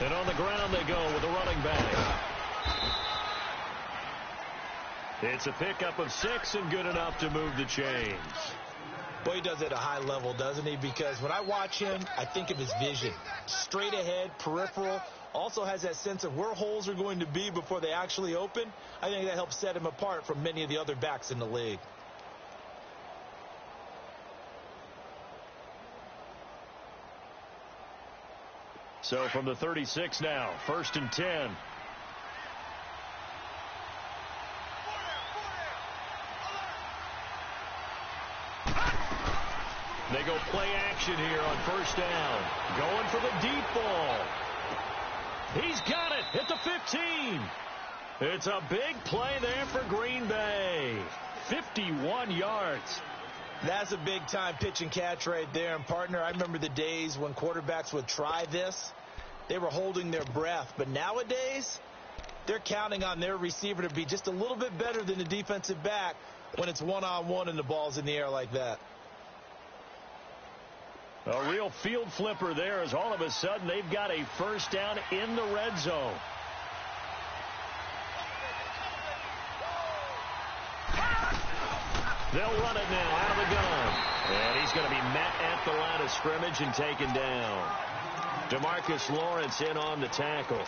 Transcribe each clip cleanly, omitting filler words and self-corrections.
And on the ground they go with a running back. It's a pickup of 6 and good enough to move the chains. Well, he does it at a high level, doesn't he? Because when I watch him, I think of his vision. Straight ahead, peripheral. Also has that sense of where holes are going to be before they actually open. I think that helps set him apart from many of the other backs in the league. So from the 36 now, 1st and 10. They go play action here on 1st down. Going for the deep ball. He's got it at the 15. It's a big play there for Green Bay. 51 yards. That's a big-time pitch and catch right there. And, partner, I remember the days when quarterbacks would try this. They were holding their breath. But nowadays, they're counting on their receiver to be just a little bit better than the defensive back when it's one-on-one and the ball's in the air like that. A real field flipper there as all of a sudden they've got a 1st down in the red zone. They'll run it now out of the gun. And he's going to be met at the line of scrimmage and taken down. DeMarcus Lawrence in on the tackle.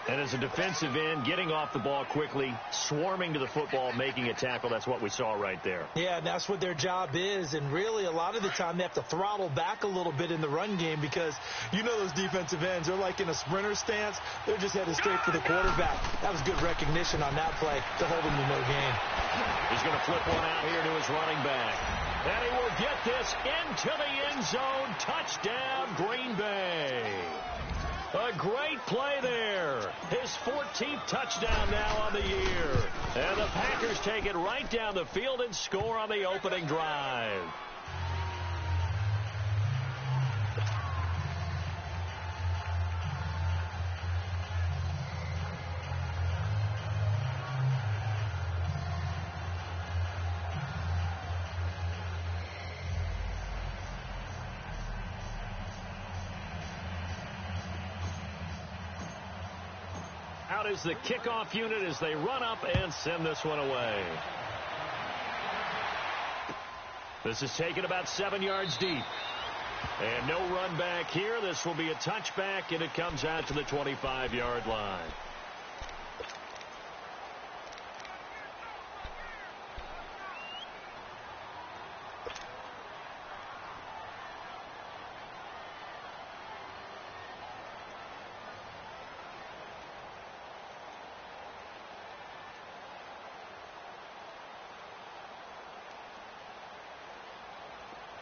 And as a defensive end, getting off the ball quickly, swarming to the football, making a tackle. That's what we saw right there. Yeah, and that's what their job is. And really, a lot of the time, they have to throttle back a little bit in the run game because you know those defensive ends, they're like in a sprinter stance. They're just headed straight for the quarterback. That was good recognition on that play to hold him to no gain. He's going to flip one out here to his running back. And he will get this into the end zone. Touchdown, Green Bay. A great play there. His 14th touchdown now on the year. And the Packers take it right down the field and score on the opening drive. Out is the kickoff unit as they run up and send this one away. This is taken about 7 yards deep. And no run back here. This will be a touchback, and it comes out to the 25-yard line.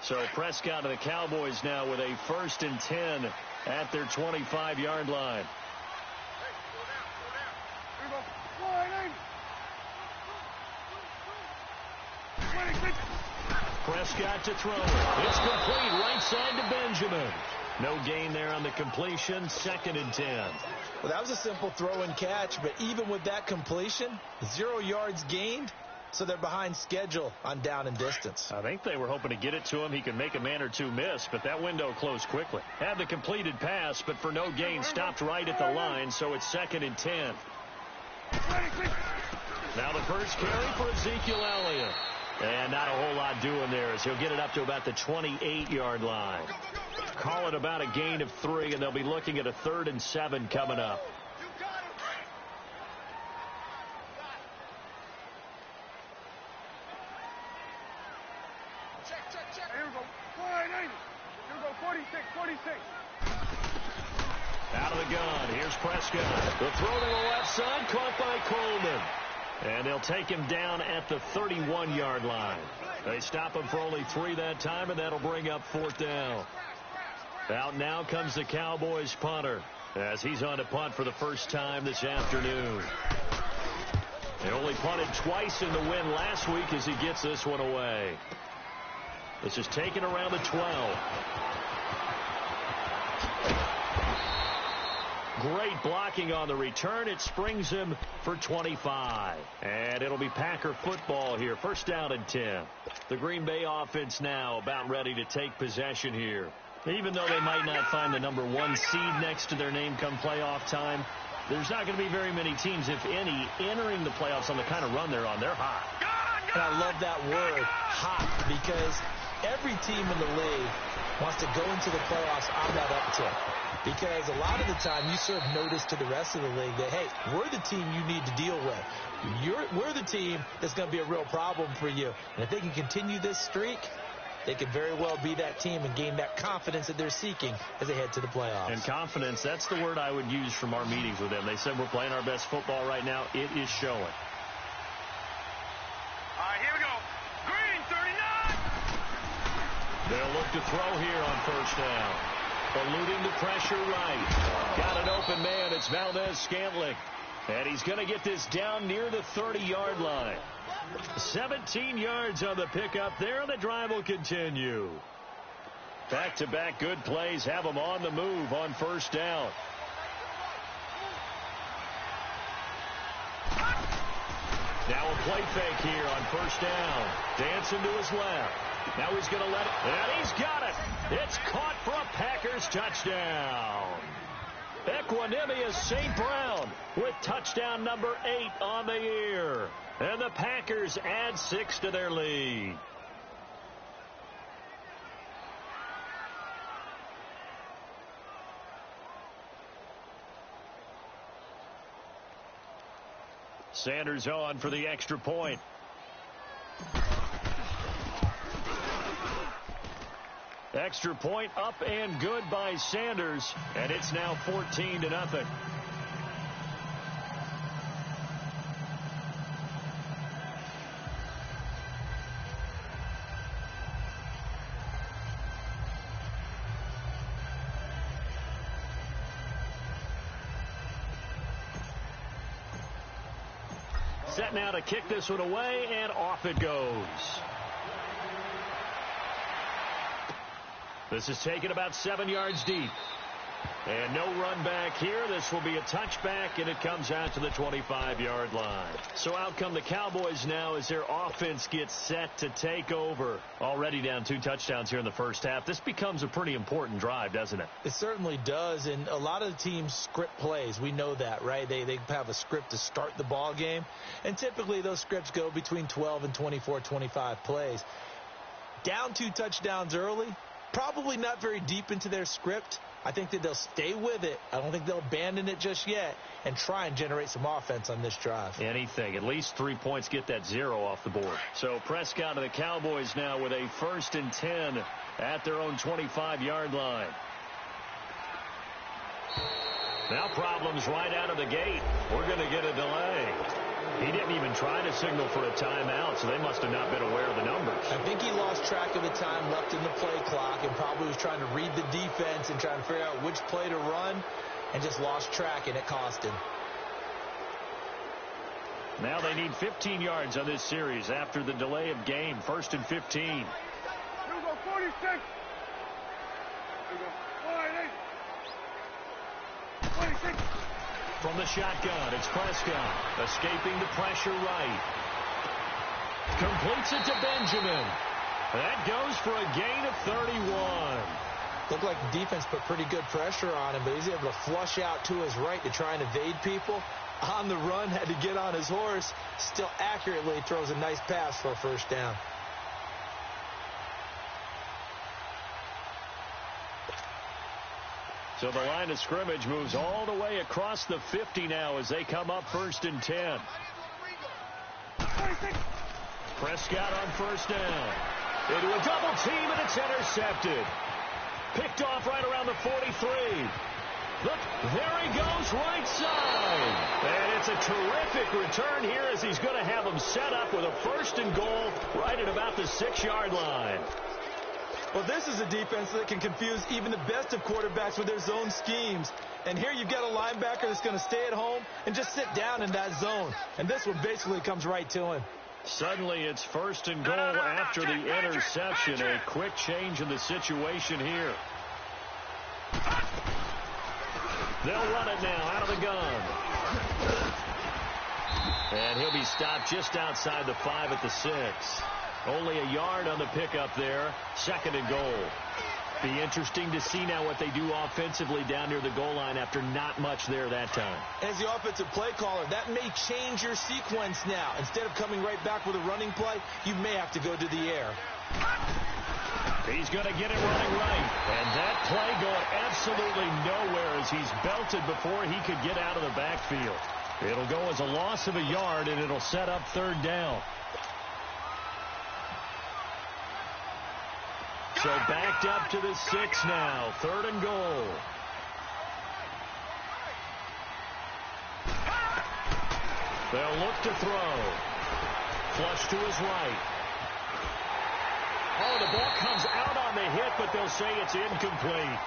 So Prescott and the Cowboys now with a 1st and 10 at their 25-yard line. Prescott to throw. It's complete right side to Benjamin. No gain there on the completion. 2nd and 10. Well, that was a simple throw and catch, but even with that completion, 0 yards gained. So they're behind schedule on down and distance. I think they were hoping to get it to him. He could make a man or two miss, but that window closed quickly. Had the completed pass, but for no gain, stopped right at the line, so it's 2nd and 10. Now the first carry for Ezekiel Elliott. And not a whole lot doing there as he'll get it up to about the 28-yard line. Call it about a gain of 3, and they'll be looking at a 3rd and 7 coming up. Out of the gun. Here's Prescott. The throw to the left side, caught by Coleman. And they'll take him down at the 31-yard line. They stop him for only 3 that time, and that'll bring up 4th down. Out now comes the Cowboys punter as he's on to punt for the first time this afternoon. They only punted twice in the win last week as he gets this one away. This is taken around the 12. Great blocking on the return. It springs him for 25. And it'll be Packer football here. 1st down and 10. The Green Bay offense now about ready to take possession here. Even though they might not find the #1 seed next to their name come playoff time, there's not going to be very many teams, if any, entering the playoffs on the kind of run they're on. They're hot. And I love that word, hot, because every team in the league wants to go into the playoffs on that uptick. Because a lot of the time you serve notice to the rest of the league that, hey, we're the team you need to deal with. We're the team that's going to be a real problem for you. And if they can continue this streak, they could very well be that team and gain that confidence that they're seeking as they head to the playoffs. And confidence, that's the word I would use from our meetings with them. They said we're playing our best football right now. It is showing. All right, here we go. Green, 39. They'll look to throw here on first down. Eluding the pressure right. Got an open man. It's Valdez-Scantling. And he's going to get this down near the 30-yard line. 17 yards on the pickup there, and the drive will continue. Back-to-back good plays have them on the move on first down. Now a play fake here on first down. Dancing to his left. Now he's going to let it, and he's got it. It's caught for a Packers touchdown. Equanimous St. Brown with touchdown number 8 on the year. And the Packers add 6 to their lead. Sanders on for the extra point. Extra point up and good by Sanders, and it's now 14-0. Set now to kick this one away, and off it goes. This is taken about 7 yards deep. And no run back here. This will be a touchback, and it comes out to the 25-yard line. So out come the Cowboys now as their offense gets set to take over. Already down 2 touchdowns here in the first half. This becomes a pretty important drive, doesn't it? It certainly does, and a lot of the teams script plays. We know that, right? They have a script to start the ball game, and typically those scripts go between 12 and 24, 25 plays. Down 2 touchdowns early, probably not very deep into their script. I think that they'll stay with it. I don't think they'll abandon it just yet and try and generate some offense on this drive. Anything. At least 3 points, get that 0 off the board. So Prescott and the Cowboys now with a 1st and 10 at their own 25-yard line. Now problems right out of the gate. We're going to get a delay. He didn't even try to signal for a timeout, so they must have not been aware of the numbers. I think he lost track of the time left in the play clock and probably was trying to read the defense and trying to figure out which play to run and just lost track, and it cost him. Now they need 15 yards on this series after the delay of game. 1st and 15. Here we go, 46. Here we go, 46. From the shotgun, it's Prescott. Escaping the pressure right. Completes it to Benjamin. That goes for a gain of 31. Looked like the defense put pretty good pressure on him, but he's able to flush out to his right to try and evade people. On the run, had to get on his horse. Still accurately throws a nice pass for a first down. So the line of scrimmage moves all the way across the 50 now as they come up 1st and 10. Prescott on first down. Into a double team, and it's intercepted. Picked off right around the 43. Look, there he goes, right side. And it's a terrific return here as he's going to have them set up with a 1st and goal right at about the 6-yard line. Well, this is a defense that can confuse even the best of quarterbacks with their zone schemes. And here you've got a linebacker that's going to stay at home and just sit down in that zone. And this one basically comes right to him. Suddenly it's 1st and goal after the interception. A quick change in the situation here. They'll run it now out of the gun. And he'll be stopped just outside the 5 at the 6. Only a yard on the pickup there. 2nd and goal. Be interesting to see now what they do offensively down near the goal line after not much there that time. As the offensive play caller, that may change your sequence now. Instead of coming right back with a running play, you may have to go to the air. He's going to get it running right. And that play going absolutely nowhere as he's belted before he could get out of the backfield. It'll go as a loss of a yard, and it'll set up third down. So backed up to the 6 now. Third and goal. They'll look to throw. Flush to his right. Oh, the ball comes out on the hit, but they'll say it's incomplete.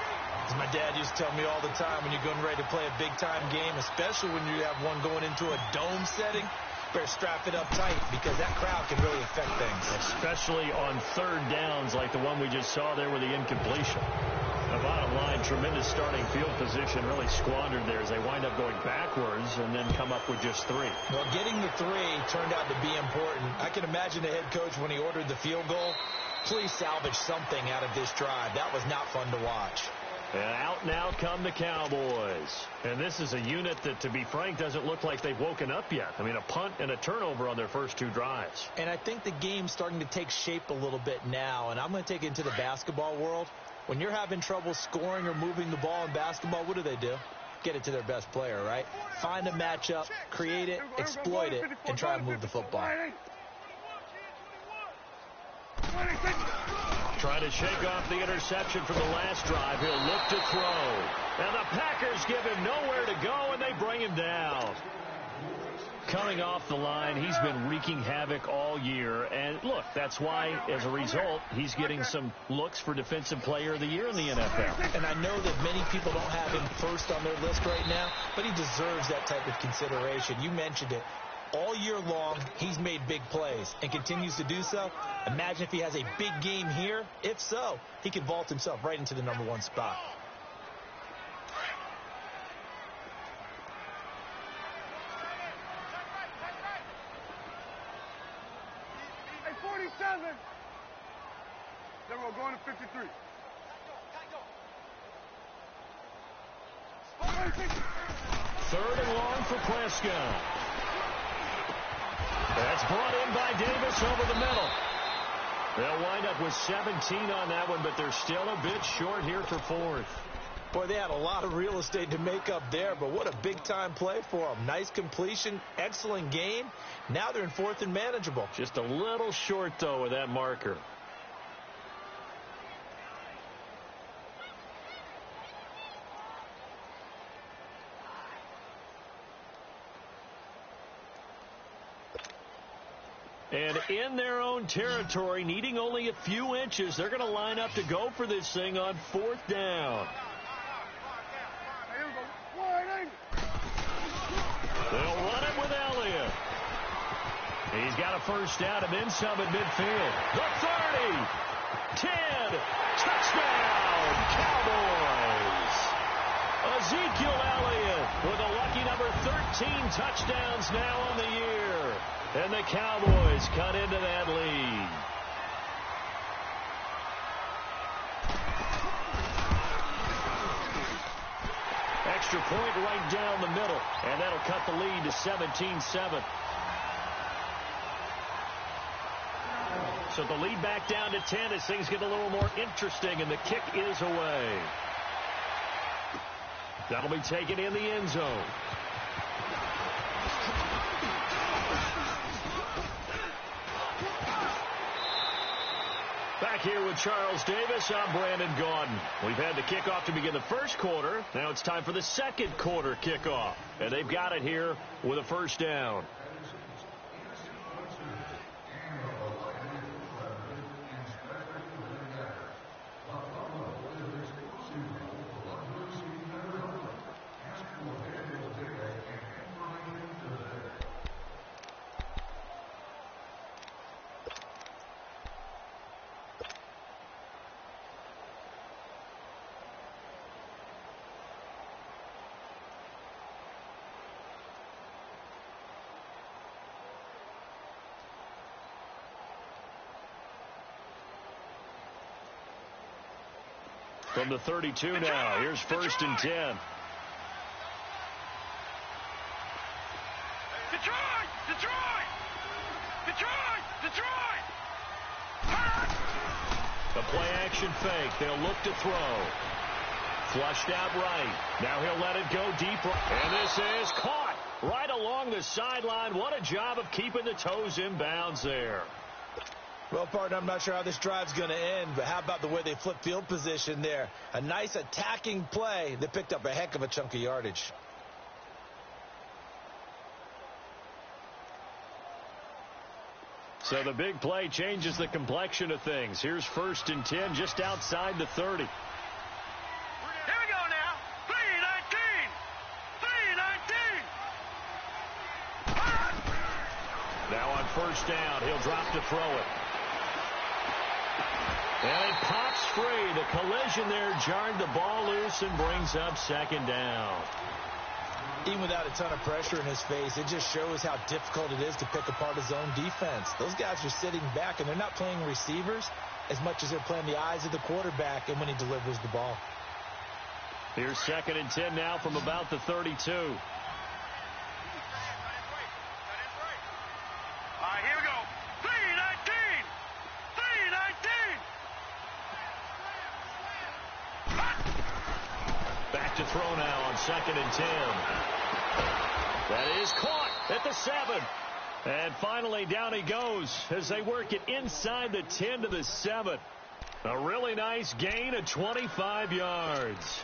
As my dad used to tell me all the time, when you're getting ready to play a big-time game, especially when you have one going into a dome setting, better strap it up tight because that crowd can really affect things. Especially on third downs like the one we just saw there with the incompletion. The bottom line, tremendous starting field position really squandered there as they wind up going backwards and then come up with just 3. Well, getting the 3 turned out to be important. I can imagine the head coach when he ordered the field goal, please salvage something out of this drive. That was not fun to watch. And out now come the Cowboys. And this is a unit that, to be frank, doesn't look like they've woken up yet. I mean, a punt and a turnover on their first 2 drives. And I think the game's starting to take shape a little bit now. And I'm going to take it into the basketball world. When you're having trouble scoring or moving the ball in basketball, what do? Get it to their best player, right? Find a matchup, create it, exploit it, and try to move the football. Trying to shake off the interception from the last drive. He'll look to throw. And the Packers give him nowhere to go, and they bring him down. Coming off the line, he's been wreaking havoc all year. And, look, that's why, as a result, he's getting some looks for Defensive Player of the Year in the NFL. And I know that many people don't have him first on their list right now, but he deserves that type of consideration. You mentioned it. All year long, he's made big plays and continues to do so. Imagine if he has a big game here. If so, he could vault himself right into the #1 spot. Hey, 47. Then we're going to 53. Third and long for Prescott. That's brought in by Davis over the middle. They'll wind up with 17 on that one, but they're still a bit short here for 4th. Boy, they had a lot of real estate to make up there, but what a big-time play for them. Nice completion, excellent game. Now they're in 4th and manageable. Just a little short, though, with that marker. And in their own territory, needing only a few inches, they're going to line up to go for this thing on 4th down. They'll run it with Elliott. He's got a first down and then some at midfield. The 30, 10, touchdown, Cowboys. Ezekiel Elliott with a lucky number 13 touchdowns now on the year. And the Cowboys cut into that lead. Extra point right down the middle, and that'll cut the lead to 17-7. So the lead back down to 10 as things get a little more interesting, and the kick is away. That'll be taken in the end zone. Back here with Charles Davis, I'm Brandon Gaudin. We've had the kickoff to begin the first quarter. Now it's time for the second quarter kickoff. And they've got it here with a first down. From the 32 now, here's 1st and 10. Detroit! Detroit! Detroit! Detroit! The play action fake. They'll look to throw. Flushed out right. Now he'll let it go deep. And this is caught right along the sideline. What a job of keeping the toes in bounds there. Well, partner, I'm not sure how this drive's going to end, but how about the way they flip field position there? A nice attacking play that picked up a heck of a chunk of yardage. So the big play changes the complexion of things. Here's 1st and 10 just outside the 30. Here we go now. 3-19. 3-19. Now on 1st down, he'll drop to throw it. And it pops free. The collision there jarred the ball loose and brings up 2nd down. Even without a ton of pressure in his face, it just shows how difficult it is to pick apart his own defense. Those guys are sitting back, and they're not playing receivers as much as they're playing the eyes of the quarterback and when he delivers the ball. Here's 2nd and 10 now from about the 32. All right, here we go. 3-19. 3-19. Back to throw now on 2nd and 10. That is caught at the 7. And finally down he goes as they work it inside the 10 to the 7. A really nice gain of 25 yards.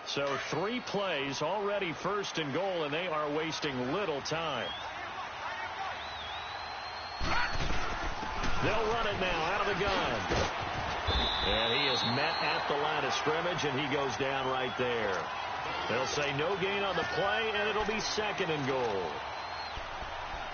So 3 plays, already 1st and goal, and they are wasting little time. They'll run it now out of the gun. And he is met at the line of scrimmage, and he goes down right there. They'll say no gain on the play, and it'll be 2nd and goal.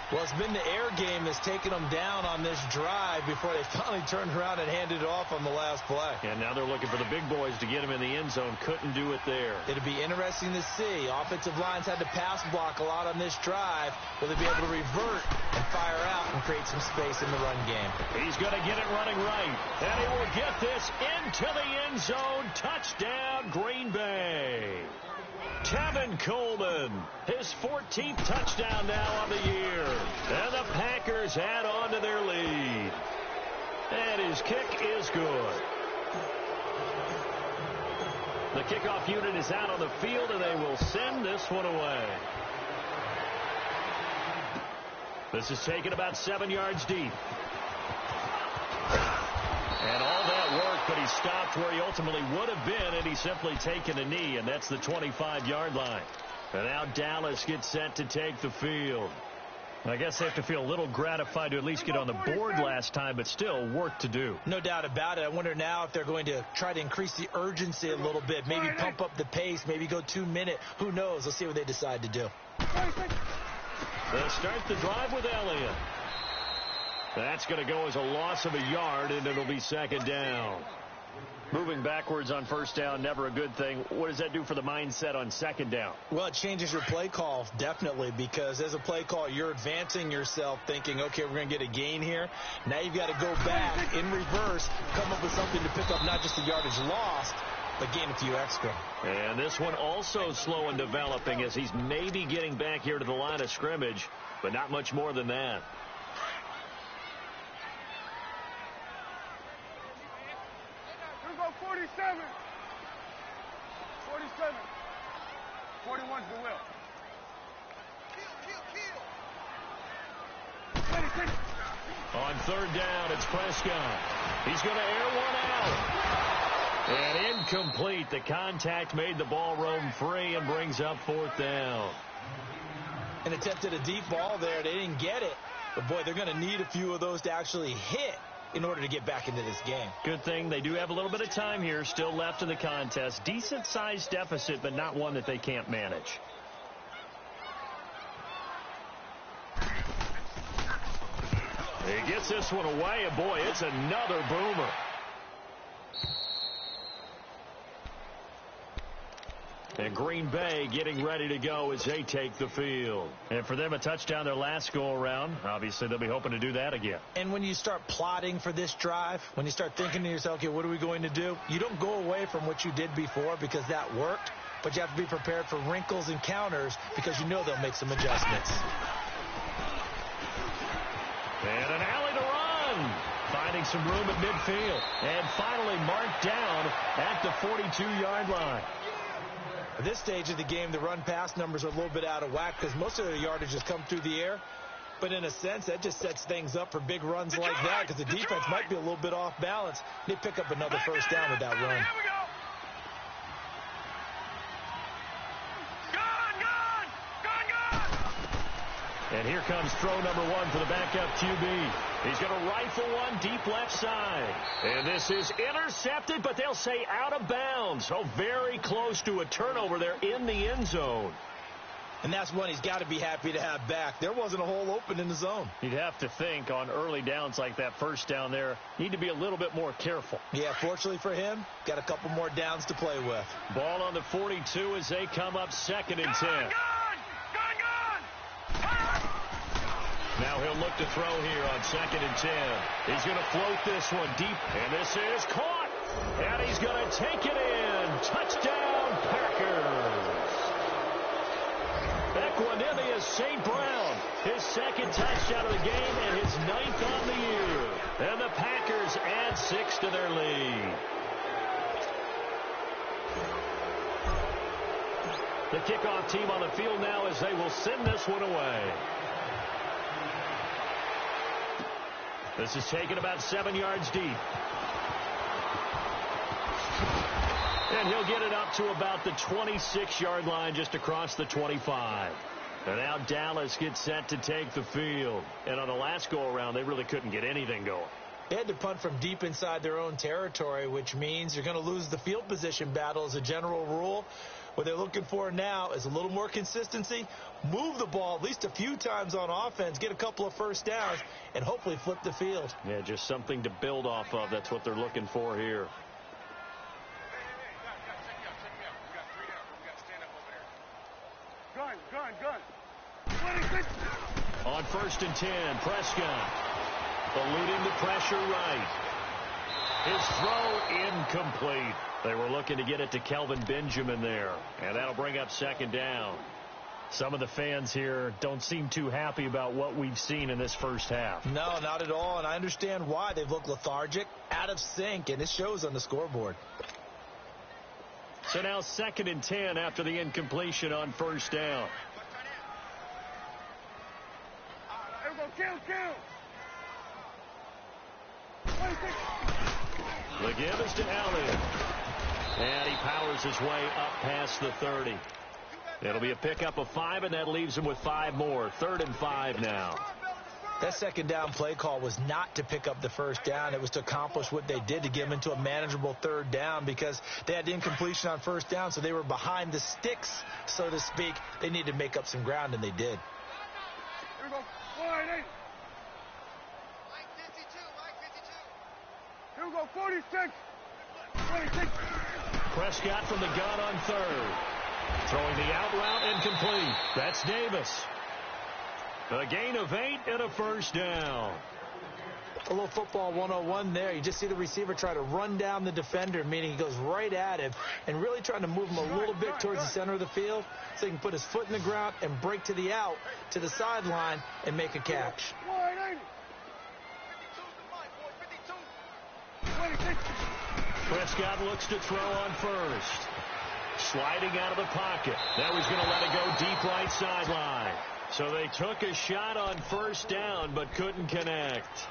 Well, it's been the air game that's taken them down on this drive before they finally turned around and handed it off on the last play. And now they're looking for the big boys to get him in the end zone. Couldn't do it there. It'll be interesting to see. Offensive lines had to pass block a lot on this drive. Will they be able to revert and fire out and create some space in the run game? He's going to get it running right. And he will get this into the end zone. Touchdown, Green Bay. Tevin Coleman, his 14th touchdown now on the year. And the Packers add on to their lead. And his kick is good. The kickoff unit is out on the field, and they will send this one away. This is taken about 7 yards deep. And all that work, but he stopped where he ultimately would have been, and he's simply taken a knee, and that's the 25-yard line. And now Dallas gets set to take the field. I guess they have to feel a little gratified to at least get on the board last time, but still work to do. No doubt about it. I wonder now if they're going to try to increase the urgency a little bit, maybe pump up the pace, maybe go 2 minute. Who knows? Let's see what they decide to do. They'll start the drive with Elliott. That's going to go as a loss of a yard, and it'll be 2nd down. Moving backwards on 1st down, never a good thing. What does that do for the mindset on 2nd down? Well, it changes your play call, definitely, because as a play call, you're advancing yourself thinking, okay, we're going to get a gain here. Now you've got to go back in reverse, come up with something to pick up not just the yardage lost, but gain a few extra. And this one also slow in developing as he's maybe getting back here to the line of scrimmage, but not much more than that. Here we go, 47. 47. 41's the will. On 3rd down, it's Prescott. He's going to air one out. And incomplete. The contact made the ball roam free and brings up 4th down. And attempted a deep ball there. They didn't get it. But, boy, they're going to need a few of those to actually hit in order to get back into this game. Good thing they do have a little bit of time here still left in the contest. Decent-sized deficit, but not one that they can't manage. He gets this one away, and boy, it's another boomer. And Green Bay getting ready to go as they take the field. And for them, a touchdown their last go-around. Obviously, they'll be hoping to do that again. And when you start plotting for this drive, when you start thinking to yourself, okay, what are we going to do? You don't go away from what you did before because that worked, but you have to be prepared for wrinkles and counters because you know they'll make some adjustments. And an alley to run. Finding some room at midfield. And finally marked down at the 42-yard line. At this stage of the game, the run-pass numbers are a little bit out of whack because most of their yardage has come through the air. But in a sense, that just sets things up for big runs like that because the defense might be a little bit off balance. They pick up another first down with that run. And here comes throw number one for the backup QB. He's going to rifle one deep left side. And this is intercepted, but they'll say out of bounds. So very close to a turnover there in the end zone. And that's one he's got to be happy to have back. There wasn't a hole open in the zone. You'd have to think on early downs like that first down there, need to be a little bit more careful. Yeah, fortunately for him, got a couple more downs to play with. Ball on the 42 as they come up 2nd and 10. Now he'll look to throw here on 2nd and 10. He's going to float this one deep, and this is caught. And he's going to take it in. Touchdown, Packers. Equanimeous St. Brown, his 2nd touchdown of the game and his 9th on the year. And the Packers add 6 to their lead. The kickoff team on the field now as they will send this one away. This is taken about 7 yards deep. And he'll get it up to about the 26-yard line just across the 25. And now Dallas gets set to take the field. And on the last go-around, they really couldn't get anything going. They had to punt from deep inside their own territory, which means you're going to lose the field position battle as a general rule. What they're looking for now is a little more consistency, move the ball at least a few times on offense, get a couple of first downs, and hopefully flip the field. Yeah, just something to build off of. That's what they're looking for here. Gun. 26. On 1st and 10, Prescott eluding the pressure right. His throw incomplete. They were looking to get it to Kelvin Benjamin there, and that'll bring up 2nd down. Some of the fans here don't seem too happy about what we've seen in this first half. No, not at all, and I understand why. They've looked lethargic, out of sync, and it shows on the scoreboard. So now 2nd and 10 after the incompletion on 1st down. Kill. 26. The give is to Elliott. And he powers his way up past the 30. It'll be a pickup of 5, and that leaves him with 5 more. 3rd and 5 now. That 2nd down play call was not to pick up the first down. It was to accomplish what they did to get them into a manageable 3rd down because they had incompletion on 1st down, so they were behind the sticks, so to speak. They needed to make up some ground, and they did. Here we go. 180. Here we go. 46. 26. Prescott from the gun on 3rd. Throwing the out route incomplete. That's Davis. A gain of 8 and a first down. A little football 101 there. You just see the receiver try to run down the defender, meaning he goes right at him and really trying to move him a little bit towards the center of the field so he can put his foot in the ground and break to the out, to the sideline, and make a catch. 180. 26. Prescott looks to throw on 1st. Sliding out of the pocket. Now he's going to let it go deep right sideline. So they took a shot on 1st down but couldn't connect.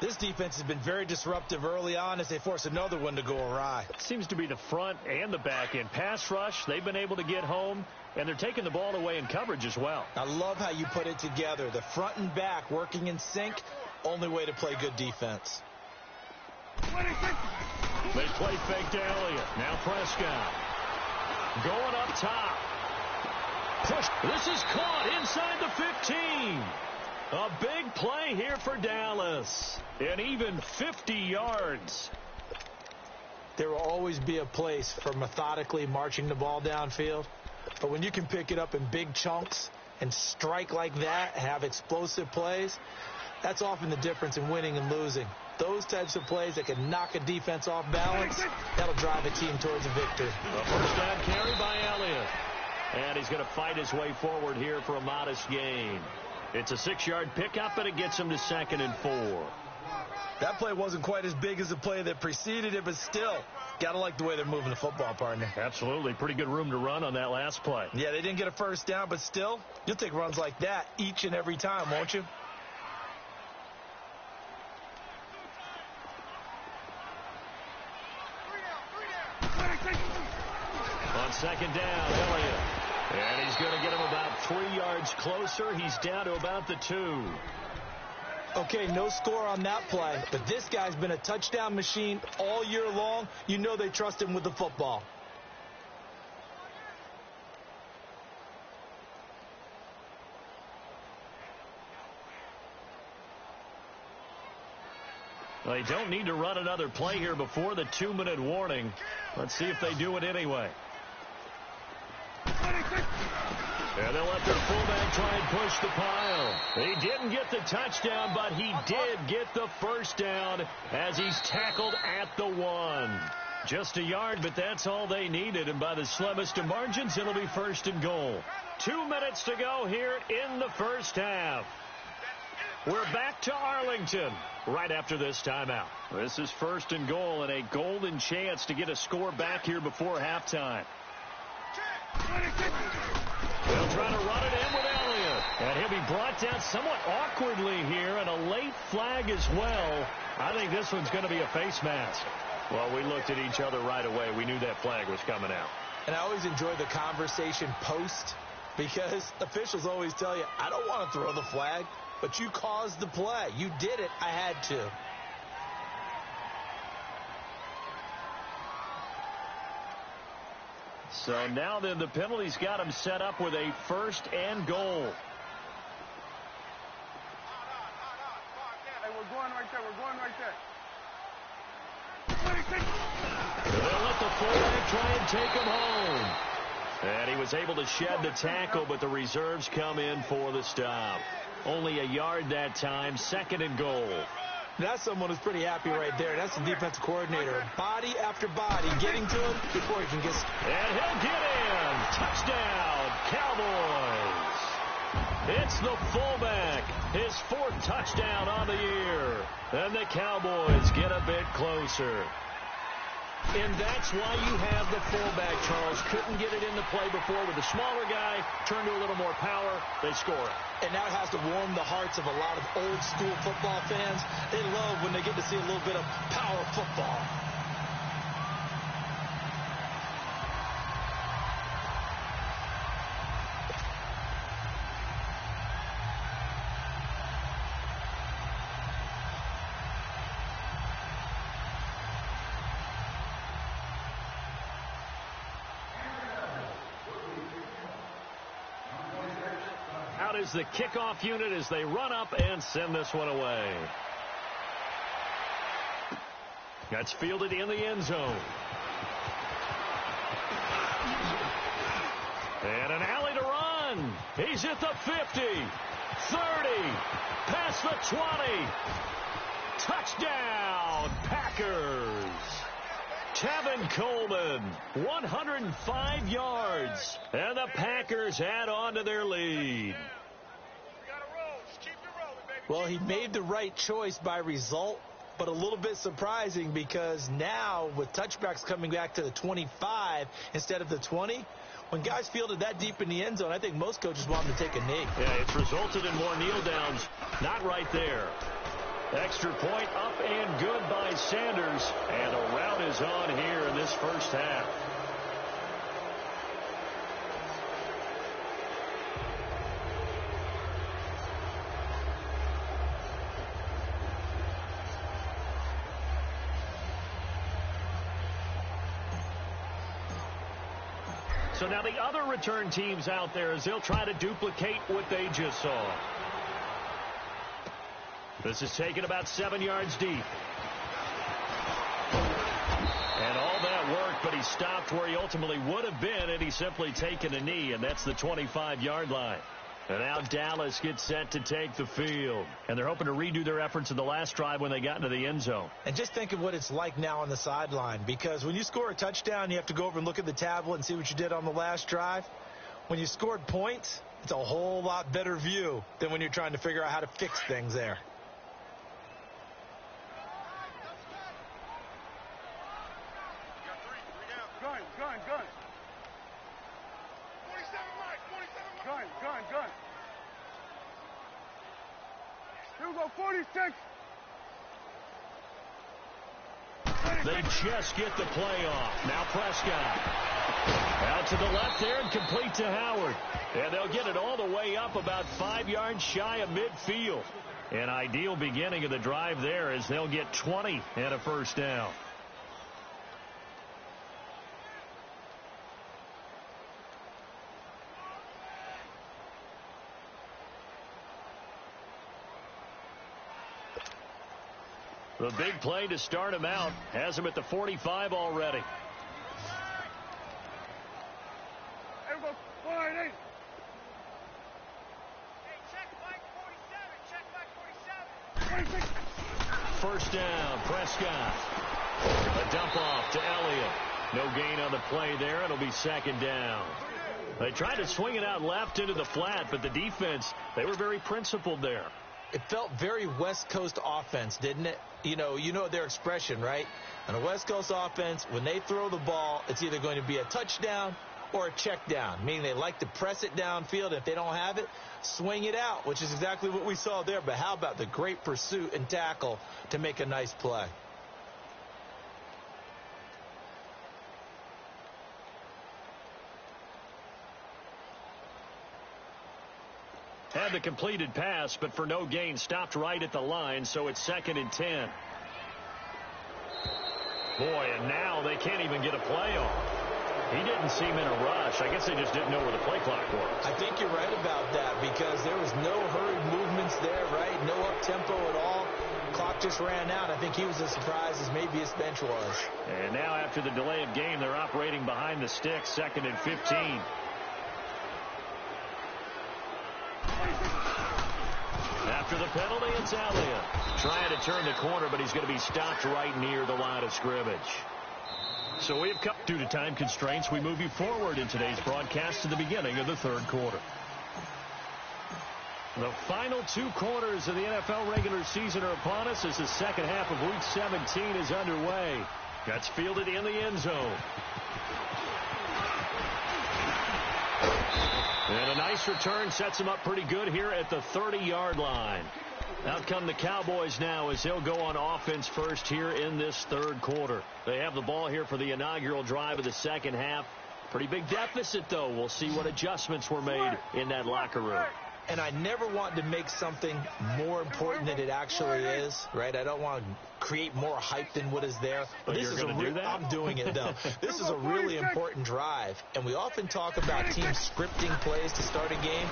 This defense has been very disruptive early on as they force another one to go awry. Seems to be the front and the back end. Pass rush, they've been able to get home, and they're taking the ball away in coverage as well. I love how you put it together. The front and back working in sync, only way to play good defense. 26. They play fake to Elliott. Now Prescott. Going up top. Push. This is caught inside the 15. A big play here for Dallas. And even 50 yards. There will always be a place for methodically marching the ball downfield. But when you can pick it up in big chunks and strike like that, have explosive plays, that's often the difference in winning and losing. Those types of plays that can knock a defense off balance, that'll drive a team towards a victory. A first down carry by Elliott. And he's going to fight his way forward here for a modest gain. It's a 6-yard pickup, and it gets him to 2nd and 4. That play wasn't quite as big as the play that preceded it, but still, got to like the way they're moving the football, partner. Absolutely. Pretty good room to run on that last play. Yeah, they didn't get a first down, but still, you'll take runs like that each and every time, won't you? On 2nd down, Elliott. And he's going to get him about 3 yards closer. He's down to about the 2. Okay, no score on that play, but this guy's been a touchdown machine all year long. You know they trust him with the football. They don't need to run another play here before the 2-minute warning. Let's see if they do it anyway. And they'll let their fullback try and push the pile. He didn't get the touchdown, but he did get the first down as he's tackled at the 1. Just a yard, but that's all they needed. And by the slimmest of margins, it'll be 1st and goal. 2 minutes to go here in the first half. We're back to Arlington right after this timeout. This is 1st and goal and a golden chance to get a score back here before halftime. They'll try to run it in with Elliott. And he'll be brought down somewhat awkwardly here, and a late flag as well. I think this one's going to be a face mask. Well, we looked at each other right away. We knew that flag was coming out. And I always enjoy the conversation post, because officials always tell you, I don't want to throw the flag, but you caused the play. You did it. I had to. So now then the penalty's got him set up with a 1st and goal. Hey, we're going right there. We're going right there. They'll let the fullback try and take him home. And he was able to shed the tackle, but the reserves come in for the stop. Only a yard that time, 2nd and goal. That's someone who's pretty happy right there. That's the defensive coordinator. Body after body, getting to him before he can get... And he'll get in. Touchdown, Cowboys. It's the fullback. His 4th touchdown on the year. And the Cowboys get a bit closer. And that's why you have the fullback, Charles. Couldn't get it in the play before with the smaller guy. Turned to a little more power. They score it. And that has to warm the hearts of a lot of old-school football fans. They love when they get to see a little bit of power football. Is the kickoff unit as they run up and send this one away. That's fielded in the end zone. And an alley to run. He's at the 50, 30, past the 20. Touchdown, Packers. Tevin Coleman, 105 yards. And the Packers add on to their lead. Well, he made the right choice by result, but a little bit surprising because now with touchbacks coming back to the 25 instead of the 20, when guys fielded that deep in the end zone, I think most coaches want them to take a knee. Yeah, it's resulted in more kneel downs. Not right there. Extra point up and good by Sanders, and a rout is on here in this first half. So now the other return teams out there as they'll try to duplicate what they just saw. This is taken about 7 yards deep. And And all that work, but he stopped where he ultimately would have been, and he's simply taken a knee, and that's the 25-yard line. And now Dallas gets set to take the field. And they're hoping to redo their efforts in the last drive when they got into the end zone. And just think of what it's like now on the sideline, because when you score a touchdown, you have to go over and look at the tablet and see what you did on the last drive. When you scored points, it's a whole lot better view than when you're trying to figure out how to fix things there. Gun. 47 Mike, 47 Mike. Gun. Here we go, 46. They just get the play off. Now Prescott. Out to the left there and complete to Howard. And they'll get it all the way up about 5 yards shy of midfield. An ideal beginning of the drive there as they'll get 20 and a first down. The big play to start him out has him at the 45 already. Here we go, 48. Hey, check Mike 47. Check Mike 47. 26. First down, Prescott. A dump off to Elliott. No gain on the play there. It'll be second down. They tried to swing it out left into the flat, but the defense, they were very principled there. It felt very West Coast offense, didn't it? You know their expression, right? On a West Coast offense, when they throw the ball, it's either going to be a touchdown or a check down, meaning they like to press it downfield. If they don't have it, swing it out, which is exactly what we saw there. But how about the great pursuit and tackle to make a nice play? Had the completed pass, but for no gain, stopped right at the line, so it's 2nd and 10. Boy, and now they can't even get a play off. He didn't seem in a rush. I guess they just didn't know where the play clock was. I think you're right about that because there was no hurried movements there, right? No up-tempo at all. Clock just ran out. I think he was as surprised as maybe his bench was. And now after the delay of game, they're operating behind the sticks, 2nd and 15. After the penalty, it's Elliott. Trying to turn the corner, but he's going to be stopped right near the line of scrimmage. So we have come due to time constraints. We move you forward in today's broadcast to the beginning of the third quarter. The final 2 quarters of the NFL regular season are upon us as the second half of Week 17 is underway. That's fielded in the end zone. And a nice return sets him up pretty good here at the 30-yard line. Out come the Cowboys now as they'll go on offense first here in this third quarter. They have the ball here for the inaugural drive of the second half. Pretty big deficit, though. We'll see what adjustments were made in that locker room. And I never want to make something more important than it actually is, right? I don't want to create more hype than what is there. But this is going to do that? I'm doing it, though. This is a really important drive. And we often talk about teams scripting plays to start a game.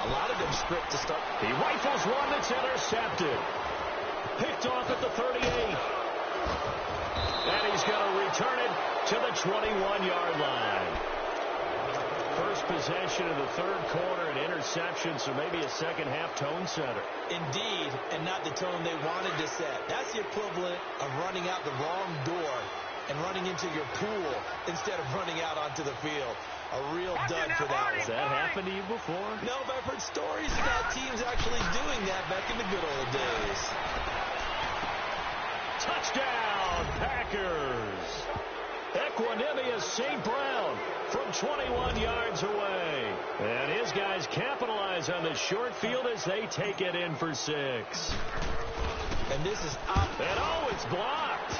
A lot of them script to start. He rifles one that's intercepted. Picked off at the 38. And he's going to return it to the 21-yard line. First possession of the third quarter, an interception, so maybe a second-half tone setter. Indeed, and not the tone they wanted to set. That's the equivalent of running out the wrong door and running into your pool instead of running out onto the field. A real dud for that one. Has that happened to you before? No, but I've heard stories about teams actually doing that back in the good old days. Touchdown, Packers! Equanimous St. Brown from 21 yards away. And his guys capitalize on the short field as they take it in for 6. And this is up. And oh, it's blocked.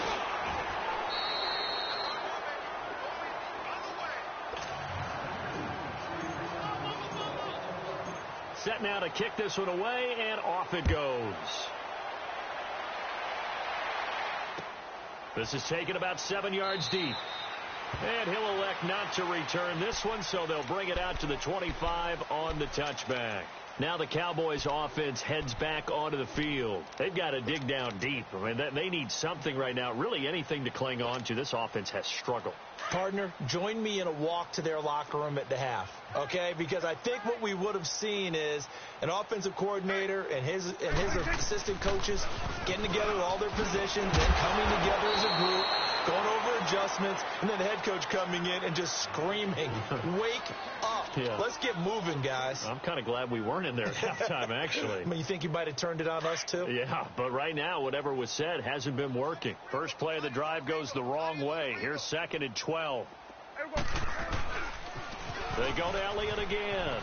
Set now to kick this one away, and off it goes. This is taken about 7 yards deep. And he'll elect not to return this one, so they'll bring it out to the 25 on the touchback. Now the Cowboys offense heads back onto the field. They've got to dig down deep. I mean, they need something right now, really anything to cling on to. This offense has struggled. Partner, join me in a walk to their locker room at the half, okay? Because I think what we would have seen is an offensive coordinator and his assistant coaches getting together with all their positions and coming together as a group, going over adjustments, and then the head coach coming in and just screaming, wake up. Yeah. Let's get moving, guys. I'm kind of glad we weren't in there at halftime, actually. I mean, you think you might have turned it on us, too? Yeah, but right now, whatever was said hasn't been working. First play of the drive goes the wrong way. Here's 2nd and 12. They go to Elliott again.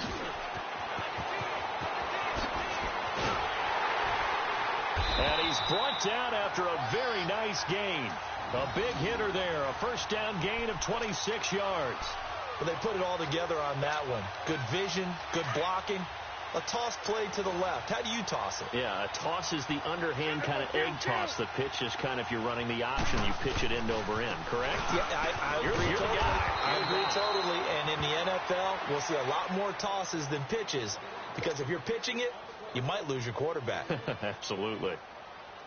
And he's brought down after a very nice gain. A big hitter there, a first down gain of 26 yards. But they put it all together on that one. Good vision, good blocking. A toss play to the left. How do you toss it? Yeah, a toss is the underhand kind of egg toss. The pitch is kind of, if you're running the option, you pitch it end over end, correct? Yeah, I agree You're totally. the guy. I agree totally. And in the NFL, we'll see a lot more tosses than pitches. Because if you're pitching it, you might lose your quarterback. Absolutely.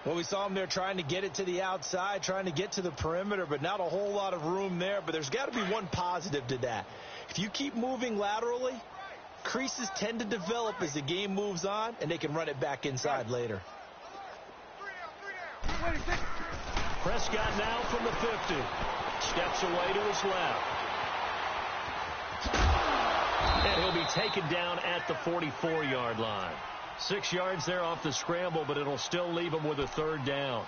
Well, we saw him there trying to get it to the outside, trying to get to the perimeter, but not a whole lot of room there. But there's got to be one positive to that. If you keep moving laterally, creases tend to develop as the game moves on, and they can run it back inside later. Prescott now from the 50. Steps away to his left. And he'll be taken down at the 44-yard line. 6 yards there off the scramble, but it'll still leave him with a 3rd down.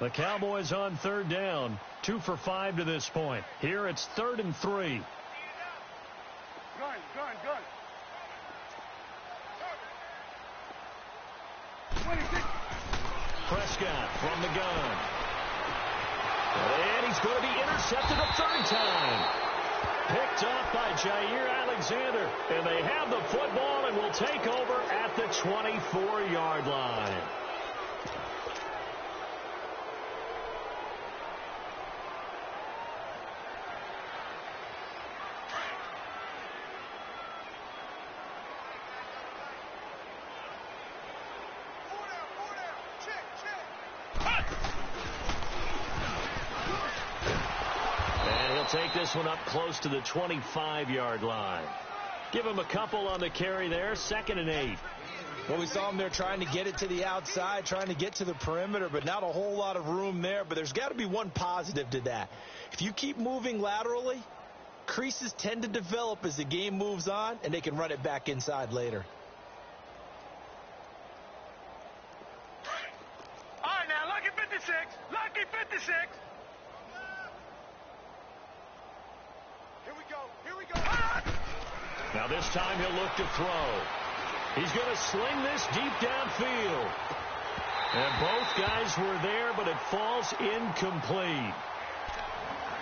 The Cowboys on 3rd down, 2 for 5 to this point. Here it's 3rd and 3. Gun. 26. Prescott from the gun. And he's going to be intercepted a 3rd time. Picked up by Jair Alexander. And they have the football and will take over at the 24-yard line. Take this one up close to the 25-yard line. Give him a couple on the carry there. 2nd and 8. Well, we saw him there trying to get it to the outside, trying to get to the perimeter, but not a whole lot of room there. But there's got to be one positive to that. If you keep moving laterally, creases tend to develop as the game moves on, and they can run it back inside later. All right, now, lucky 56. Lucky 56. Here we go. Now this time he'll look to throw. He's going to sling this deep downfield. And both guys were there, but it falls incomplete.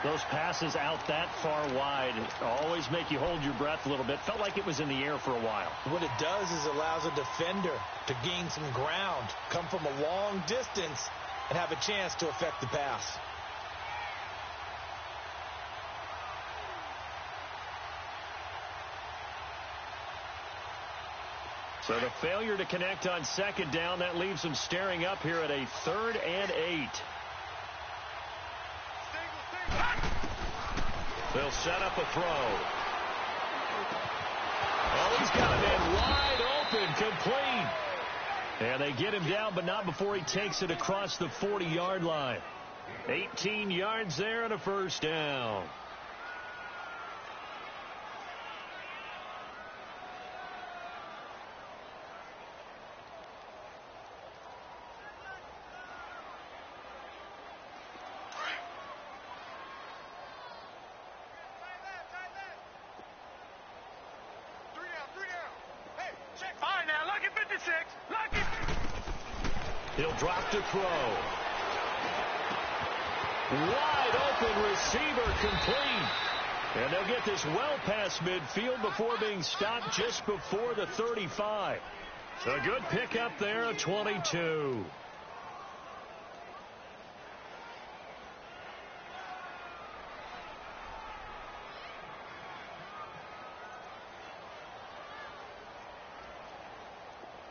Those passes out that far wide always make you hold your breath a little bit. Felt like it was in the air for a while. What it does is allows a defender to gain some ground, come from a long distance, and have a chance to affect the pass. So the failure to connect on 2nd down, that leaves them staring up here at a 3rd and 8. They'll set up a throw. Oh, he's got a man wide open, complete. And they get him down, but not before he takes it across the 40-yard line. 18 yards there and a 1st down. He'll drop to throw. Wide open receiver, complete. And they'll get this well past midfield before being stopped just before the 35. A good pickup there, a 22.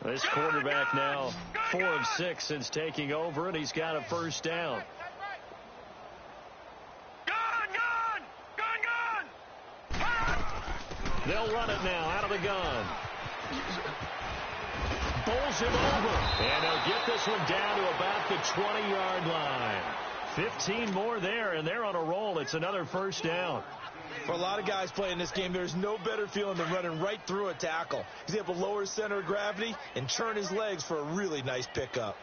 This quarterback now 4 of 6 since taking over, and he's got a first down. They'll run it now out of the gun. Bowls him over. And they'll get this one down to about the 20-yard line. 15 more there, and they're on a roll. It's another first down. For a lot of guys playing this game, there's no better feeling than running right through a tackle. He's able to lower his center of gravity and turn his legs for a really nice pickup.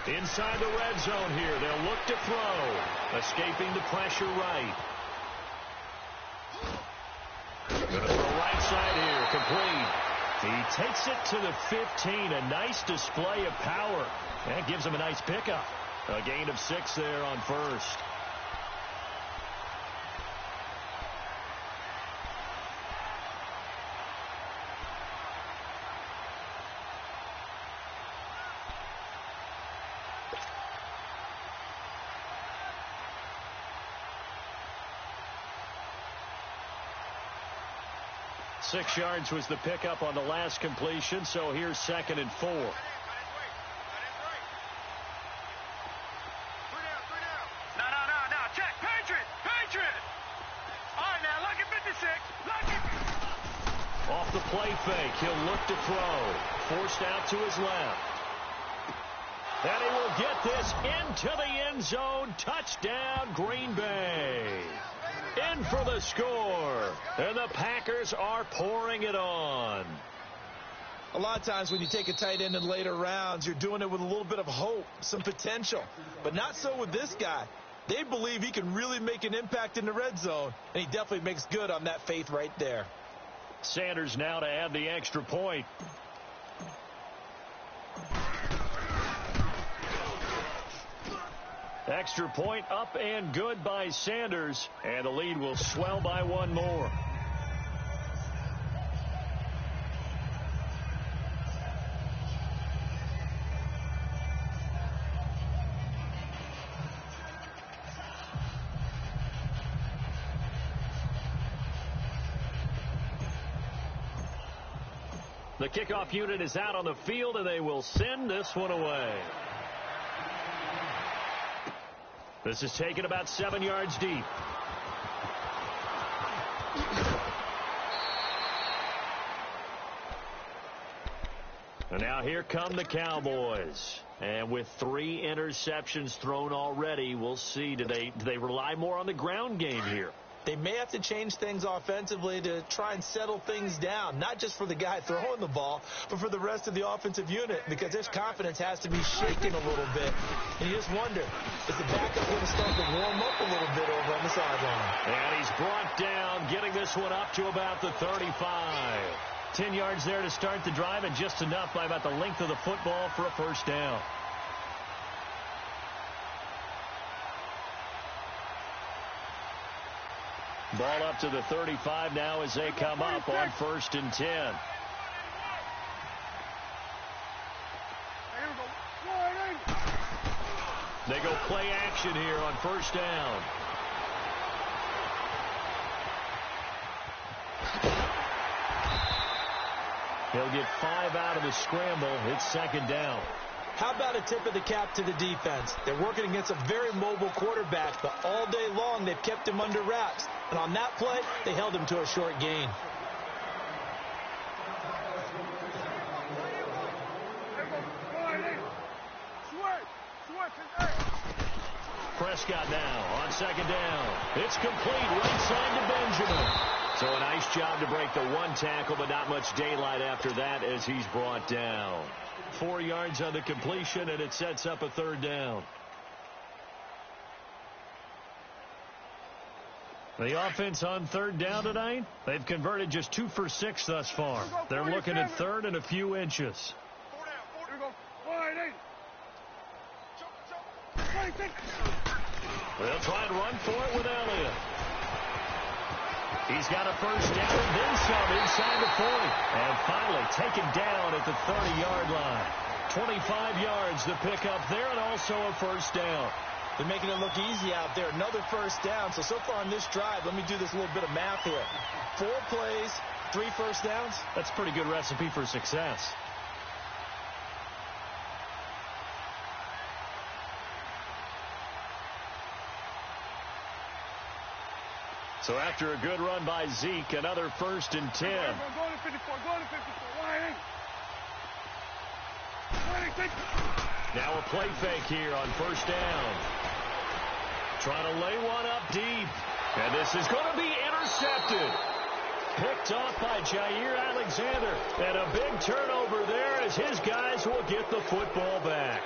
Inside the red zone here, they'll look to throw. Escaping the pressure right. Going to throw right side here, complete. He takes it to the 15, a nice display of power. That gives him a nice pickup. A gain of 6 there on first. Six yards was the pickup on the last completion, so here's 2nd and 4. No. Check. Patriot. All right, now, look at 56. Off the play fake, he'll look to throw. Forced out to his left. And he will get this into the end zone. Touchdown, Green Bay. In for the score. And the Packers are pouring it on. A lot of times when you take a tight end in later rounds, you're doing it with a little bit of hope, some potential. But not so with this guy. They believe he can really make an impact in the red zone, and he definitely makes good on that faith right there. Sanders now to add the extra point. Extra point up and good by Sanders, and the lead will swell by 1 more. The kickoff unit is out on the field, and they will send this one away. This is taken about 7 yards deep. And now here come the Cowboys. And with 3 interceptions thrown already, we'll see. Do they rely more on the ground game here? They may have to change things offensively to try and settle things down, not just for the guy throwing the ball, but for the rest of the offensive unit, because his confidence has to be shaken a little bit. And you just wonder, is the backup going to start to warm up a little bit over on the sideline? And he's brought down, getting this one up to about the 35. 10 yards there to start the drive, and just enough by about the length of the football for a first down. Ball up to the 35 now as they come up on 1st and 10. They go play action here on 1st down. He'll get 5 out of the scramble. It's 2nd down. How about a tip of the cap to the defense? They're working against a very mobile quarterback, but all day long they've kept him under wraps. And on that play, they held him to a short gain. Prescott now on 2nd down. It's complete right side to Benjamin. So a nice job to break the 1 tackle, but not much daylight after that as he's brought down. 4 yards on the completion, and it sets up a 3rd down. The offense on 3rd down tonight, they've converted just 2 for 6 thus far. They're looking at 3rd and a few inches. They'll try and run for it with Elliott. He's got a first down and then some inside the 40. And finally taken down at the 30-yard line. 25 yards to pick up there and also a first down. They're making it look easy out there. Another first down. So far on this drive, let me do this little bit of math here. 4 plays, 3 first downs. That's a pretty good recipe for success. So after a good run by Zeke, another 1st and 10. Go to 54. Go to 54. 26. Now a play fake here on first down. Trying to lay one up deep. And this is going to be intercepted. Picked off by Jair Alexander. And a big turnover there as his guys will get the football back.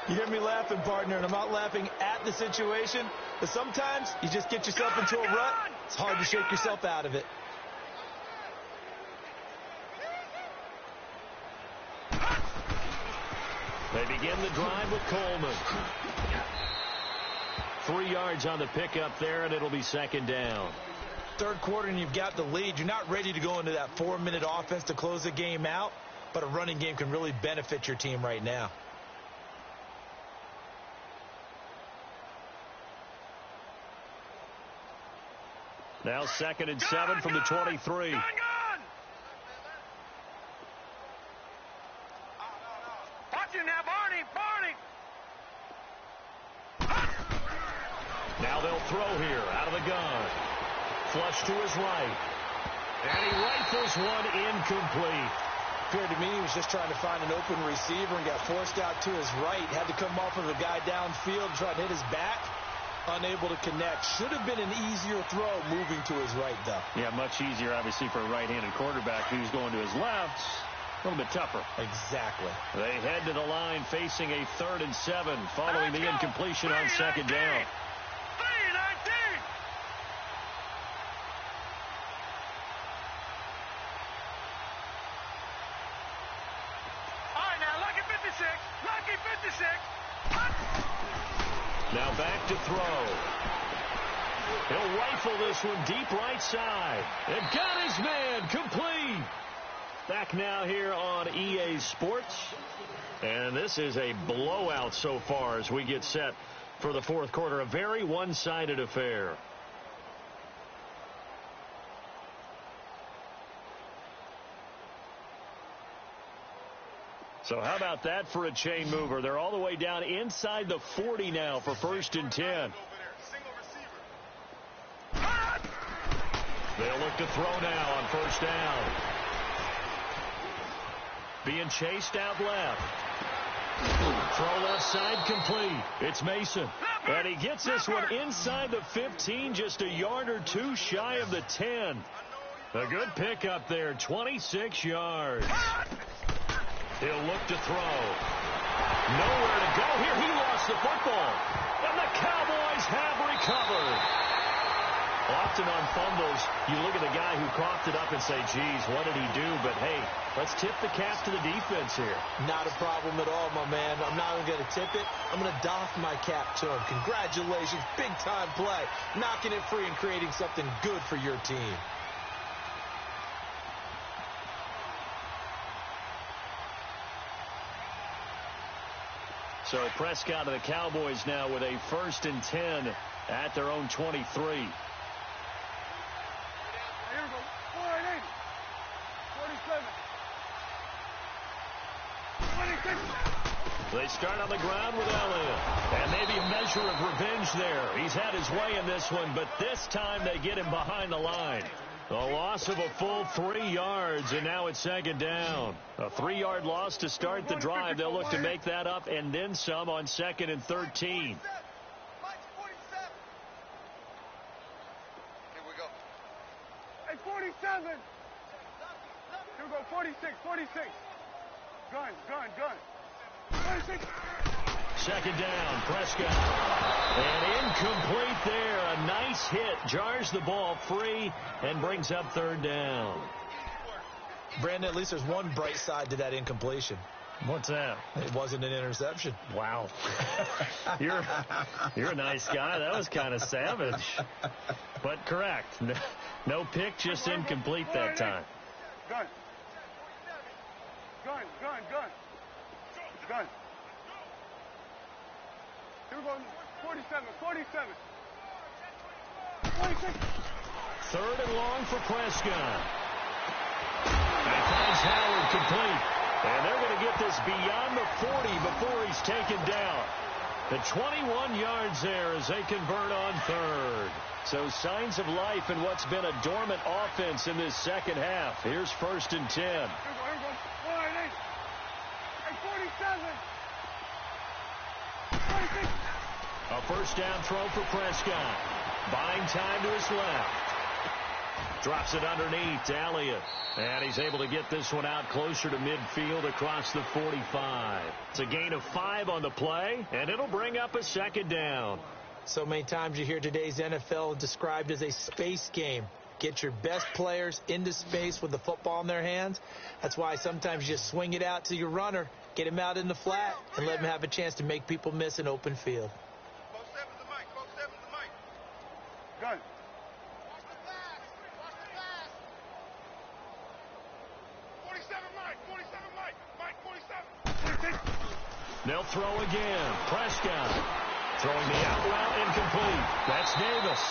You hear me laughing, partner, and I'm not laughing at the situation, but sometimes you just get yourself into a rut. It's hard to shake yourself out of it. They begin the drive with Coleman. 3 yards on the pickup there, and it'll be 2nd down. 3rd quarter, and you've got the lead. You're not ready to go into that 4-minute offense to close the game out, but a running game can really benefit your team right now. Now 2nd and 7 from the 23. Gun! Watch him now, Barney! Now they'll throw here out of the gun. Flush to his right. And he rifles one incomplete. Appeared to me he was just trying to find an open receiver and got forced out to his right. Had to come off of a guy downfield and try to hit his back. Unable to connect. Should have been an easier throw moving to his right, though. Yeah, much easier, obviously, for a right-handed quarterback who's going to his left. A little bit tougher. Exactly. They head to the line facing a 3rd and 7 following the incompletion on 2nd down. 3-19. All right, now, lucky 56. Lucky 56. Now back to throw. He'll rifle this one deep right side. And got his man complete. Back now here on EA Sports. And this is a blowout so far as we get set for the 4th quarter. A very one-sided affair. So how about that for a chain mover? They're all the way down inside the 40 now for 1st and 10. They'll look to throw now on 1st down. Being chased out left. Throw left side complete. It's Mason. And he gets this one inside the 15, just a yard or 2 shy of the 10. A good pickup there, 26 yards. He'll look to throw. Nowhere to go here. He lost the football. And the Cowboys have recovered. Often on fumbles, you look at the guy who coughed it up and say, geez, what did he do? But, hey, let's tip the cap to the defense here. Not a problem at all, my man. I'm not even going to tip it. I'm going to doff my cap to him. Congratulations. Big-time play. Knocking it free and creating something good for your team. So Prescott of the Cowboys now with a 1st and 10 at their own 23. Here we go. 4-8. 47. 26. They start on the ground with Elliott. And maybe a measure of revenge there. He's had his way in this one, but this time they get him behind the line. A loss of a full 3 yards, and now it's 2nd down. A 3-yard loss to start the drive. They'll look to make that up and then some on 2nd and 13. Here we go. Hey, 47. Here we go. 46. 46. Gun. 26. 2nd down, Prescott. And incomplete there. A nice hit. Jars the ball free and brings up 3rd down. Brandon, at least there's one bright side to that incompletion. What's that? It wasn't an interception. Wow. You're a nice guy. That was kind of savage. But correct. No pick, just incomplete that time. Gun. Gun. Here we go. 47. 46. Third and long for Prescott. And finds Howard complete. And they're going to get this beyond the 40 before he's taken down. The 21 yards there as they convert on third. So signs of life in what's been a dormant offense in this second half. Here's 1st and 10. Here we go. 47. 46. A first down throw for Prescott. Buying time to his left. Drops it underneath to Elliott. And he's able to get this one out closer to midfield across the 45. It's a gain of 5 on the play, and it'll bring up a second down. So many times you hear today's NFL described as a space game. Get your best players into space with the football in their hands. That's why sometimes you just swing it out to your runner, get him out in the flat, and let him have a chance to make people miss an open field. Gun. They'll throw again. Prescott throwing the out route incomplete. That's Davis.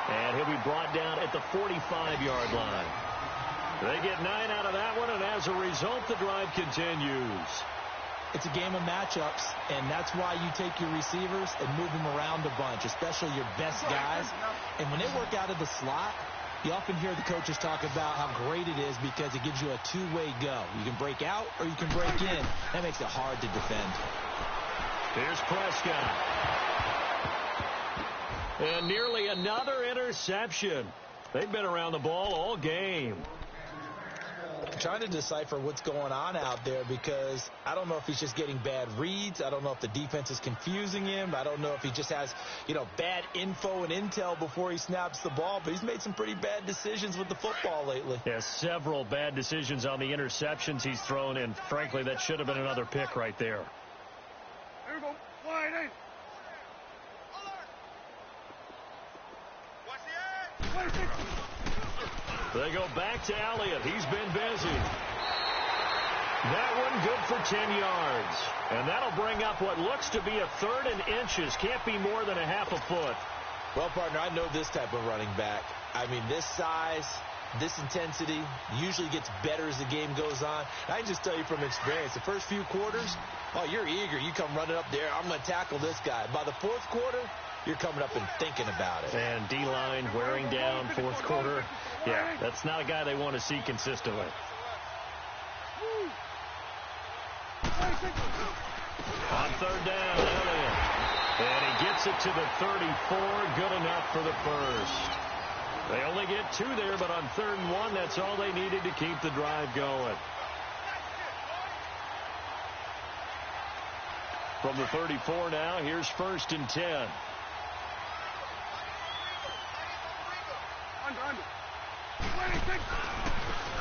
And he'll be brought down at the 45-yard line. They get 9 out of that one, and as a result, the drive continues. It's a game of matchups, and that's why you take your receivers and move them around a bunch, especially your best guys. And when they work out of the slot, you often hear the coaches talk about how great it is because it gives you a two-way go. You can break out or you can break in. That makes it hard to defend. Here's Prescott. And nearly another interception. They've been around the ball all game. I'm trying to decipher what's going on out there because I don't know if he's just getting bad reads. I don't know if the defense is confusing him. I don't know if he just has, bad info and intel before he snaps the ball. But he's made some pretty bad decisions with the football lately. Yeah, several bad decisions on the interceptions he's thrown, and frankly, that should have been another pick right there. Here we go. Wide eight. They go back to Elliott. He's been busy. That one good for 10 yards. And that'll bring up what looks to be a 3rd and inches. Can't be more than a half a foot. Well, partner, I know this type of running back. I mean, this size, this intensity usually gets better as the game goes on. I can just tell you from experience, the first few quarters, you're eager. You come running up there. I'm going to tackle this guy. By the 4th quarter, you're coming up and thinking about it. And D-line wearing down 4th quarter. Yeah, that's not a guy they want to see consistently. On 3rd down, Elliott. And he gets it to the 34. Good enough for the first. They only get 2 there, but on 3rd and 1, that's all they needed to keep the drive going. From the 34 now, here's 1st and 10. Under.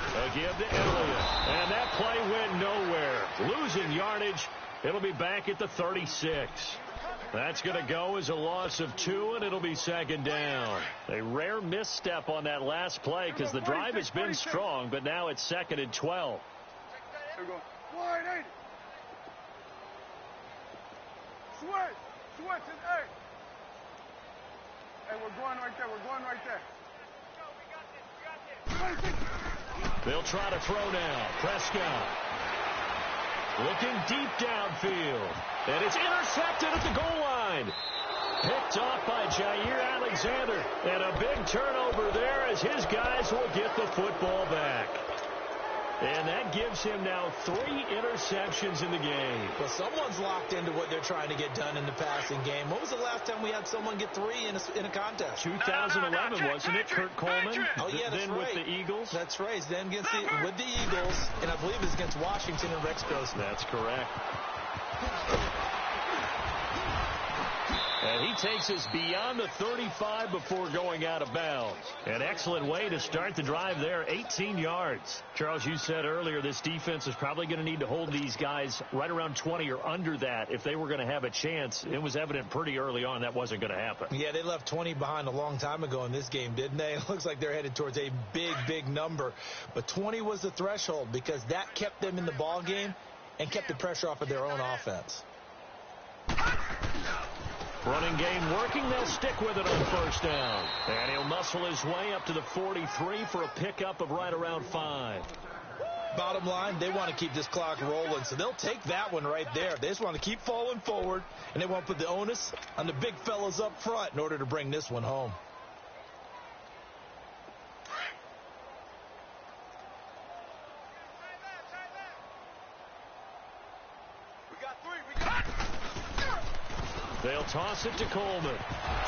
A give to Elliott. And that play went nowhere. Losing yardage. It'll be back at the 36. That's going to go as a loss of 2, and it'll be 2nd down. A rare misstep on that last play because the drive has been strong, but now it's 2nd and 12. Here we go. Wide eight. Switch is 8. Hey, we're going right there. They'll try to throw now. Prescott looking deep downfield. And it's intercepted at the goal line. Picked off by Jair Alexander. And a big turnover there as his guys will get the football back. And that gives him now 3 interceptions in the game. Well, someone's locked into what they're trying to get done in the passing game. When was the last time we had someone get 3 in a contest? 2011, wasn't it? Kurt Coleman? Oh, yeah, that's then right. with the Eagles? That's right. Then with the Eagles, and I believe it's against Washington and Rex Grossman. That's correct. And he takes us beyond the 35 before going out of bounds. An excellent way to start the drive there, 18 yards. Charles, you said earlier this defense is probably going to need to hold these guys right around 20 or under that if they were going to have a chance. It was evident pretty early on that wasn't going to happen. Yeah, they left 20 behind a long time ago in this game, didn't they? It looks like they're headed towards a big, big number. But 20 was the threshold because that kept them in the ball game and kept the pressure off of their own offense. Running game working. They'll stick with it on first down. And he'll muscle his way up to the 43 for a pickup of right around 5. Bottom line, they want to keep this clock rolling, so they'll take that one right there. They just want to keep falling forward, and they want to put the onus on the big fellas up front in order to bring this one home. They'll toss it to Coleman.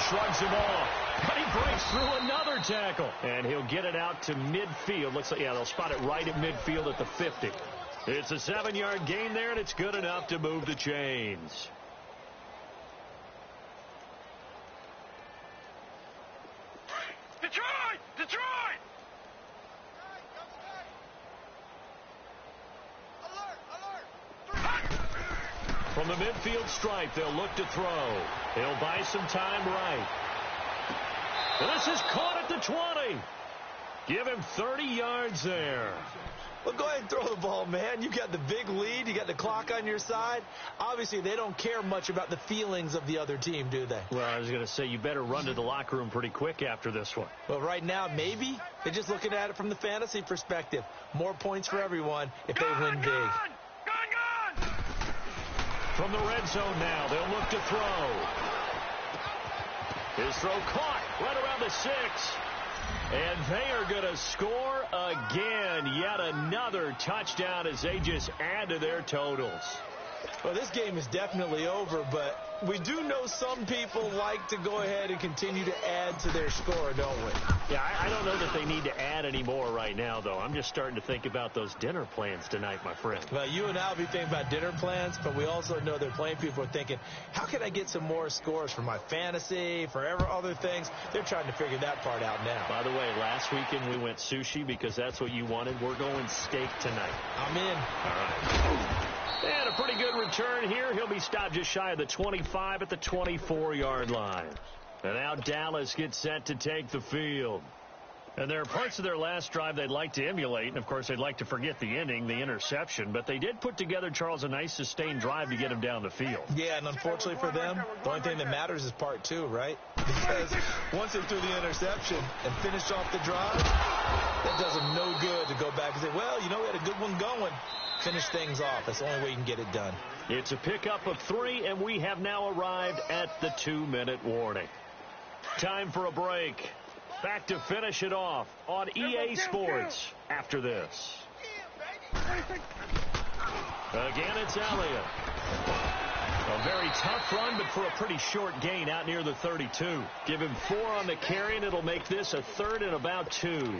Shrugs him off. But he breaks through another tackle. And he'll get it out to midfield. Looks like, yeah, they'll spot it right at midfield at the 50. It's a 7-yard gain there, and it's good enough to move the chains. Detroit! Detroit! From the midfield stripe, they'll look to throw. He'll buy some time right. This is caught at the 20. Give him 30 yards there. Well, go ahead and throw the ball, man. You got the big lead. You got the clock on your side. Obviously, they don't care much about the feelings of the other team, do they? Well, I was going to say, you better run to the locker room pretty quick after this one. Well, right now, maybe. They're just looking at it from the fantasy perspective. More points for everyone if they win big. Gone! From the red zone now, they'll look to throw. His throw caught right around the 6. And they are going to score again. Yet another touchdown as they just add to their totals. Well, this game is definitely over, but we do know some people like to go ahead and continue to add to their score, don't we? Yeah, I don't know that they need to add any more right now, though. I'm just starting to think about those dinner plans tonight, my friend. Well, you and I will be thinking about dinner plans, but we also know there are plenty of people are thinking, how can I get some more scores for my fantasy, for other things? They're trying to figure that part out now. By the way, last weekend we went sushi because that's what you wanted. We're going steak tonight. I'm in. All right. And a pretty good return here. He'll be stopped just shy of the 25 at the 24-yard line. And now Dallas gets set to take the field. And there are parts of their last drive they'd like to emulate. And, of course, they'd like to forget the ending, the interception. But they did put together, Charles, a nice sustained drive to get him down the fied. Yeah, and unfortunately for them, the only thing that matters is part 2, right? Because once they threw the interception and finished off the drive, that does them no good to go back and say, well, you know, we had a good one going. Finish things off. That's the only way you can get it done. It's a pickup of 3, and we have now arrived at the 2-minute warning. Time for a break. Back to finish it off on EA Sports after this. Again, it's Elliott. A very tough run, but for a pretty short gain out near the 32. Give him 4 on the carry, and it'll make this a 3rd and about 2.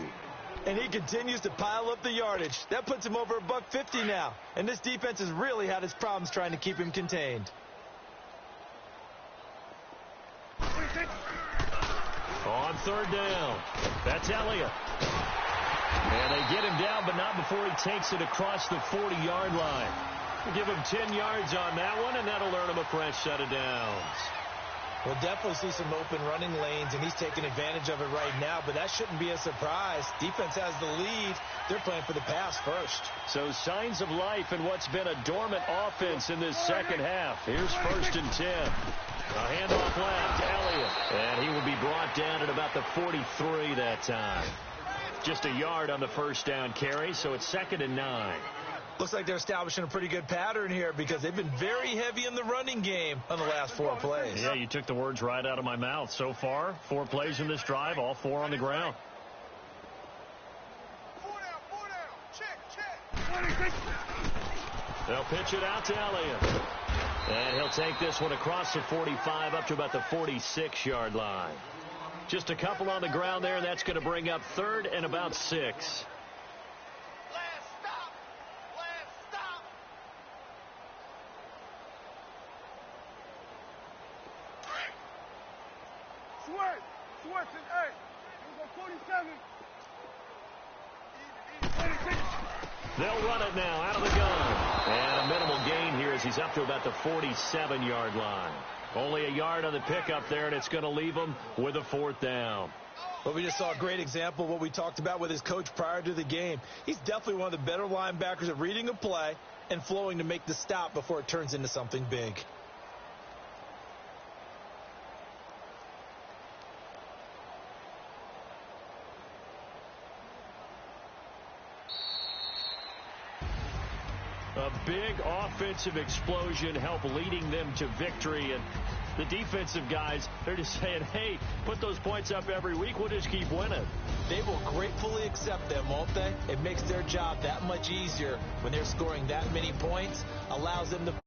And he continues to pile up the yardage. That puts him over $150 now. And this defense has really had its problems trying to keep him contained. On 3rd down, that's Elliott. And they get him down, but not before he takes it across the 40-yard line. We'll give him 10 yards on that one, and that'll earn him a fresh set of downs. We'll definitely see some open running lanes, and he's taking advantage of it right now, but that shouldn't be a surprise. Defense has the lead. They're playing for the pass first. So signs of life in what's been a dormant offense in this second half. Here's 1st and 10. A handoff left, Elliott. And he will be brought down at about the 43 that time. Just a yard on the first down carry, so it's 2nd and 9. Looks like they're establishing a pretty good pattern here because they've been very heavy in the running game on the last 4 plays. Yeah, you took the words right out of my mouth. So far, 4 plays in this drive, all 4 on the ground. 4 down. Check. They'll pitch it out to Elliott. And he'll take this one across the 45 up to about the 46-yard line. Just a couple on the ground there, and that's going to bring up 3rd and about 6. They'll run it now out of the gun. And a minimal gain here as he's up to about the 47-yard line. Only a yard on the pickup there, and it's going to leave him with a 4th down. Well, we just saw a great example of what we talked about with his coach prior to the game. He's definitely one of the better linebackers at reading a play and flowing to make the stop before it turns into something big. A big offensive explosion helped leading them to victory. And the defensive guys, they're just saying, hey, put those points up every week. We'll just keep winning. They will gratefully accept them, won't they? It makes their job that much easier when they're scoring that many points. Allows them to